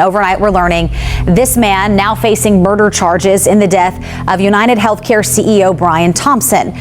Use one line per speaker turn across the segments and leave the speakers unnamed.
Overnight, we're learning this man now facing murder charges in the death of United Healthcare CEO Brian Thompson.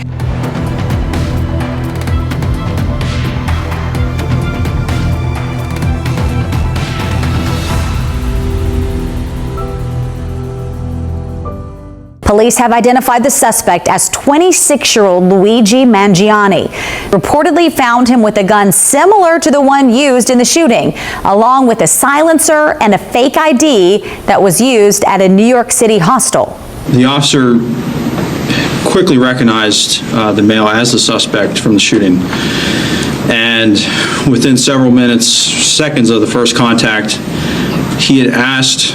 Police have identified the suspect as 26-year-old Luigi Mangione. Reportedly found him with a gun similar to the one used in the shooting, along with a silencer and a fake ID that was used at a New York City hostel.
The officer quickly recognized the male as the suspect from the shooting. And within several seconds of the first contact, he had asked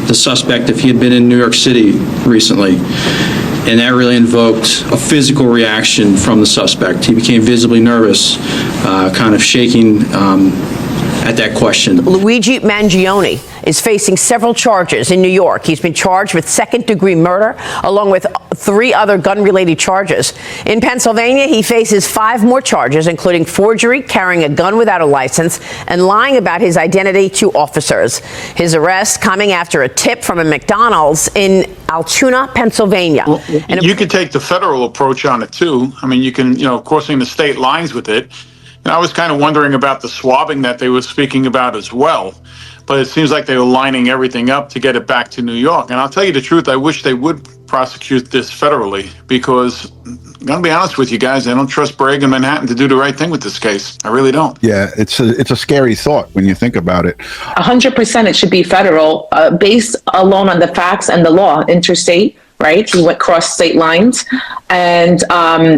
the suspect if he had been in New York City recently, and that really invoked a physical reaction from the suspect. He became visibly nervous, kind of shaking at that question.
Luigi Mangione is facing several charges in New York. He's been charged with second-degree murder, along with 3 other gun-related charges. In Pennsylvania, he faces 5 more charges, including forgery, carrying a gun without a license, and lying about his identity to officers. His arrest coming after a tip from a McDonald's in Altoona, Pennsylvania.
Well, you could take the federal approach on it, too. I mean, you can, crossing the state lines with it. And I was kind of wondering about the swabbing that they were speaking about as well. But it seems like they were lining everything up to get it back to New York. And I'll tell you the truth, I wish they would prosecute this federally, because I'm going to be honest with you guys, I don't trust Bragg and Manhattan to do the right thing with this case. I really don't.
Yeah, it's a scary thought when you think about it.
100% it should be federal, based alone on the facts and the law, interstate. Right? He went cross state lines. And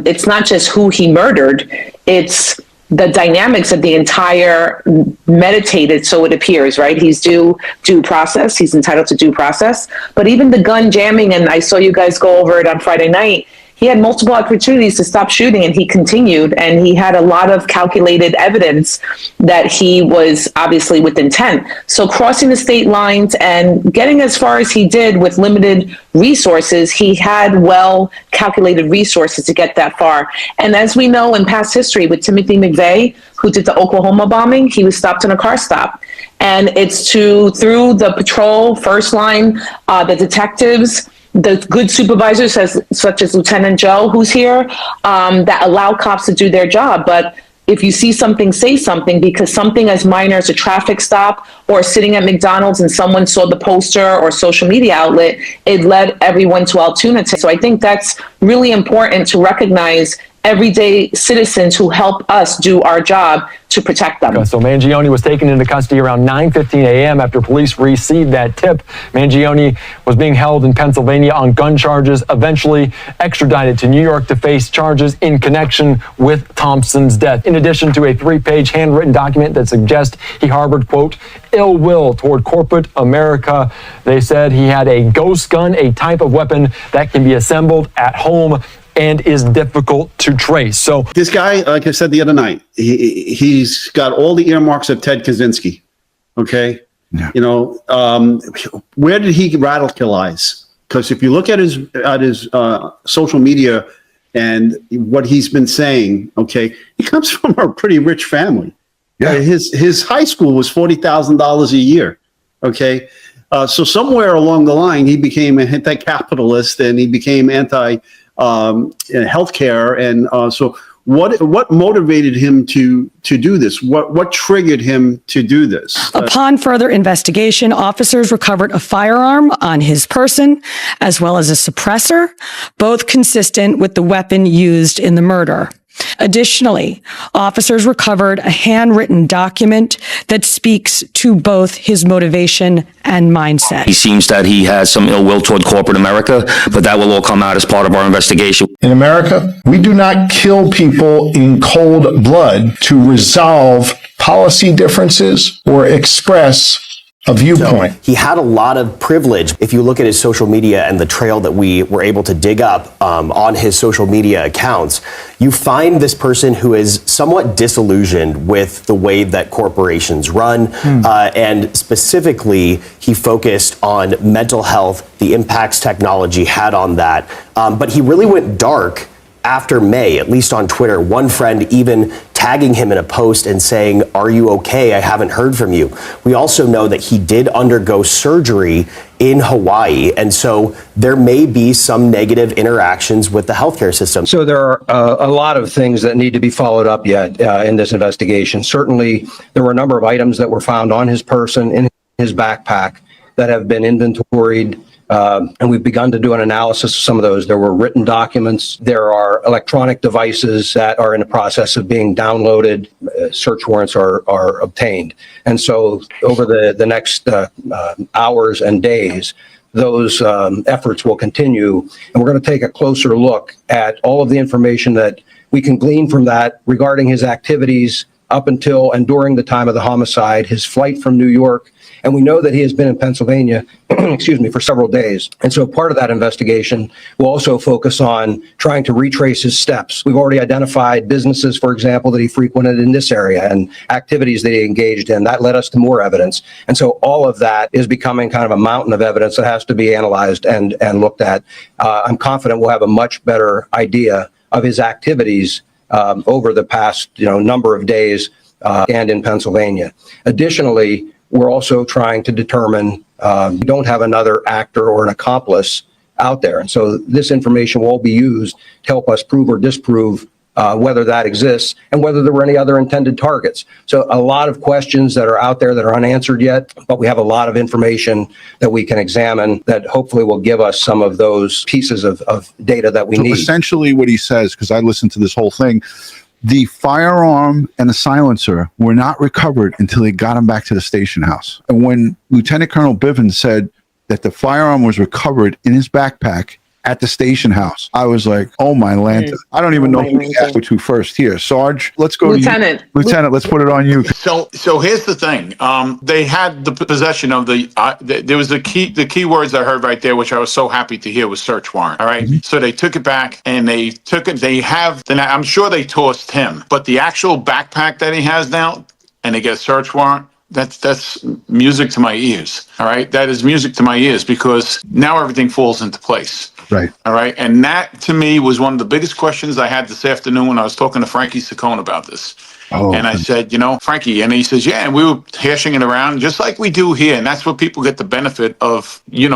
it's not just who he murdered, it's the dynamics of the entire meditated, so it appears, right? He's due process. He's entitled to due process. But even the gun jamming, and I saw you guys go over it on Friday night, he had multiple opportunities to stop shooting, and he continued, and he had a lot of calculated evidence that he was obviously with intent. So crossing the state lines and getting as far as he did with limited resources, he had well calculated resources to get that far. And as we know in past history with Timothy McVeigh, who did the Oklahoma bombing, he was stopped in a car stop. And it's through the patrol, first line, the detectives, the good supervisors such as Lieutenant Joe, who's here, that allow cops to do their job. But if you see something, say something, because something as minor as a traffic stop or sitting at McDonald's and someone saw the poster or social media outlet, it led everyone to Altoona. So I think that's really important to recognize everyday citizens who help us do our job to protect them.
So Mangione was taken into custody around 9:15 a.m. after police received that tip. Mangione was being held in Pennsylvania on gun charges, eventually extradited to New York to face charges in connection with Thompson's death. In addition to a 3-page handwritten document that suggests he harbored, quote, ill will toward corporate America. They said he had a ghost gun, a type of weapon that can be assembled at home and is difficult to trace. So
this guy, like I said the other night, he's got all the earmarks of Ted Kaczynski. Okay, yeah. Where did he radicalize? Because if you look at his social media and what he's been saying, okay, he comes from a pretty rich family. Yeah, his high school was $40,000 a year. Okay, so somewhere along the line, he became an anti-capitalist and he became anti. Healthcare, and so what motivated him to do this? What triggered him to do this?
Upon further investigation, officers recovered a firearm on his person, as well as a suppressor, both consistent with the weapon used in the murder. Additionally, officers recovered a handwritten document that speaks to both his motivation and mindset.
He seems that he has some ill will toward corporate America, but that will all come out as part of our investigation.
In America, we do not kill people in cold blood to resolve policy differences or express a viewpoint.
So he had a lot of privilege. If you look at his social media and the trail that we were able to dig up on his social media accounts, you find this person who is somewhat disillusioned with the way that corporations run. And specifically, he focused on mental health, the impacts technology had on that. But he really went dark after May, at least on Twitter. One friend even tagging him in a post and saying, "Are you okay? I haven't heard from you." We also know that he did undergo surgery in Hawaii, and so there may be some negative interactions with the healthcare system.
So there are a lot of things that need to be followed up yet in this investigation. Certainly, there were a number of items that were found on his person, in his backpack, that have been inventoried, and we've begun to do an analysis of some of those. There were written documents. There are electronic devices that are in the process of being downloaded. Search warrants are obtained. And so over the next hours and days, those efforts will continue. And we're going to take a closer look at all of the information that we can glean from that regarding his activities up until and during the time of the homicide, his flight from New York. And we know that he has been in Pennsylvania, for several days. And so part of that investigation will also focus on trying to retrace his steps. We've already identified businesses, for example, that he frequented in this area and activities that he engaged in. That led us to more evidence. And so all of that is becoming kind of a mountain of evidence that has to be analyzed and looked at. I'm confident we'll have a much better idea of his activities over the past number of days and in Pennsylvania. Additionally, we're also trying to determine, we don't have another actor or an accomplice out there. And so this information will be used to help us prove or disprove whether that exists and whether there were any other intended targets. So a lot of questions that are out there that are unanswered yet, but we have a lot of information that we can examine that hopefully will give us some of those pieces of data that we need.
Essentially what he says, because I listened to this whole thing, the firearm and the silencer were not recovered until they got him back to the station house. And when Lieutenant Colonel Bivens said that the firearm was recovered in his backpack at the station house, I was like, oh my Lanta. I don't even know who to ask to first here. Sarge, let's go
Lieutenant.
to you. Lieutenant, let's put it on you.
So here's the thing. They had the possession of there was the key words I heard right there, which I was so happy to hear, was search warrant. All right. So they took it back and I'm sure they tossed him, but the actual backpack that he has now, and they get a search warrant, that's music to my ears. All right. That is music to my ears, because now everything falls into place.
Right.
All right. And that, to me, was one of the biggest questions I had this afternoon when I was talking to Frankie Saccone about this. And I said, Frankie, and he says, yeah, and we were hashing it around just like we do here. And that's what people get the benefit of, you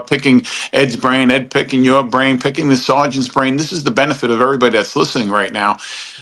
picking Ed's brain, Ed picking your brain, picking the sergeant's brain. This is the benefit of everybody that's listening right now,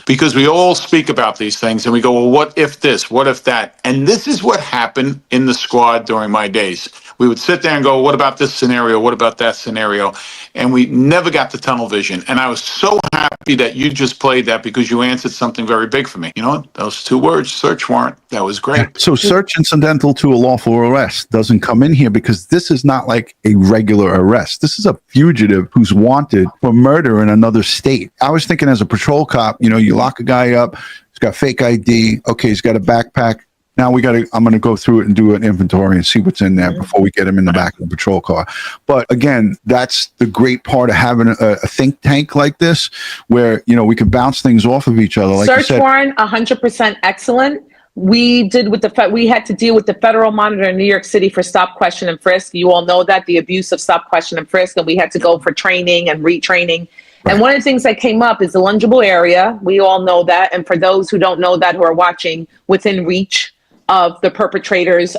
because we all speak about these things and we go, well, what if this? What if that? And this is what happened in the squad during my days. We would sit there and go, what about this scenario? What about that scenario? And we never got the tunnel vision. And I was so happy that you just played that, because you answered something very big for me. Those 2 words, search warrant, that was great.
So search incidental to a lawful arrest doesn't come in here, because this is not like a regular arrest. This is a fugitive who's wanted for murder in another state. I was thinking, as a patrol cop, you lock a guy up, he's got fake ID. Okay, he's got a backpack. Now I'm going to go through it and do an inventory and see what's in there before we get him in the back of the patrol car. But again, that's the great part of having a think tank like this, where, we can bounce things off of each other. Like
Search warrant, 100% excellent. We had to deal with the federal monitor in New York City for stop, question, and frisk. You all know that, the abuse of stop, question, and frisk, and we had to go for training and retraining. Right. And one of the things that came up is the lungible area. We all know that. And for those who don't know that, who are watching, within reach of the perpetrator's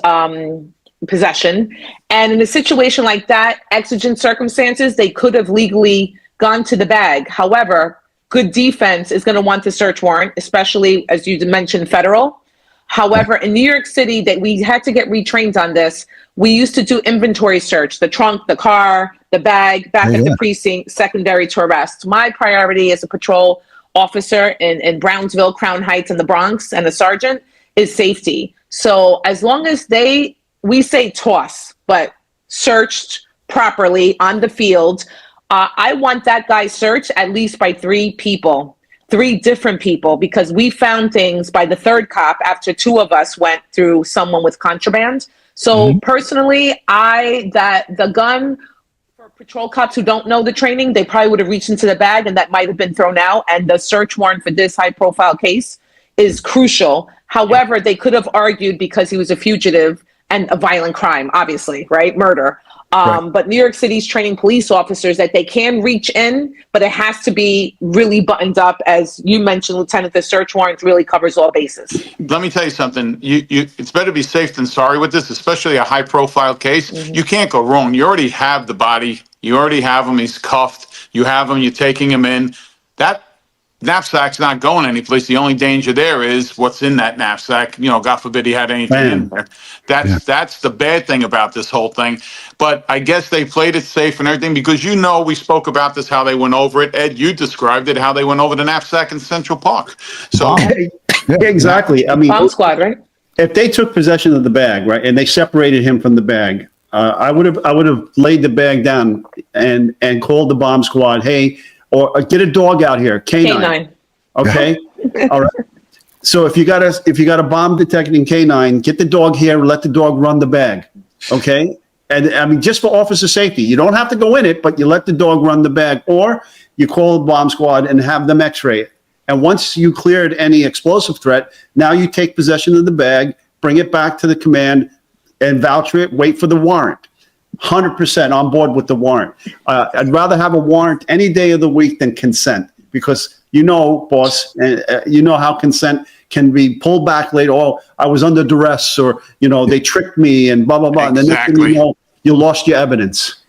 possession. And in a situation like that, exigent circumstances, they could have legally gone to the bag. However, good defense is going to want the search warrant, especially, as you mentioned, federal. However, in New York City, that we had to get retrained on this. We used to do inventory search, the trunk, the car, the bag, back at the precinct, secondary to arrest. My priority as a patrol officer in Brownsville, Crown Heights, and the Bronx, and a sergeant, is safety. So as long as we say toss, but searched properly on the field, I want that guy searched at least by 3 people, 3 different people, because we found things by the 3rd cop after 2 of us went through someone with contraband. So personally, the gun, for patrol cops who don't know the training, they probably would have reached into the bag and that might have been thrown out. And the search warrant for this high profile case is crucial. However, they could have argued, because he was a fugitive, and a violent crime, obviously, right? Murder. But New York City's training police officers that they can reach in, but it has to be really buttoned up. As you mentioned, Lieutenant, the search warrant really covers all bases.
Let me tell you something. It's better to be safe than sorry with this, especially a high-profile case. You can't go wrong. You already have the body. You already have him. He's cuffed. You have him. You're taking him in. That knapsack's not going anyplace. The only danger there is what's in that knapsack. You know, God forbid he had anything in there. That's the bad thing about this whole thing. But I guess they played it safe and everything because, you know, we spoke about this, how they went over it. Ed, you described it, how they went over the knapsack in Central Park. So
Exactly. I mean,
Bomb squad, right?
if they took possession of the bag, right, and they separated him from the bag, I would have laid the bag down and called the bomb squad. Hey, or get a dog out here, canine. Okay, all right. So if you got a bomb detecting canine, get the dog here. Let the dog run the bag. Okay, and I mean just for officer safety, you don't have to go in it, but you let the dog run the bag, or you call the bomb squad and have them X-ray it. And once you cleared any explosive threat, now you take possession of the bag, bring it back to the command, and voucher it. Wait for the warrant. 100% on board with the warrant. I'd rather have a warrant any day of the week than consent because you know, boss, you know how consent can be pulled back later. Oh, I was under duress, or you know they tricked me and blah blah blah. And the next thing you know, you lost your evidence.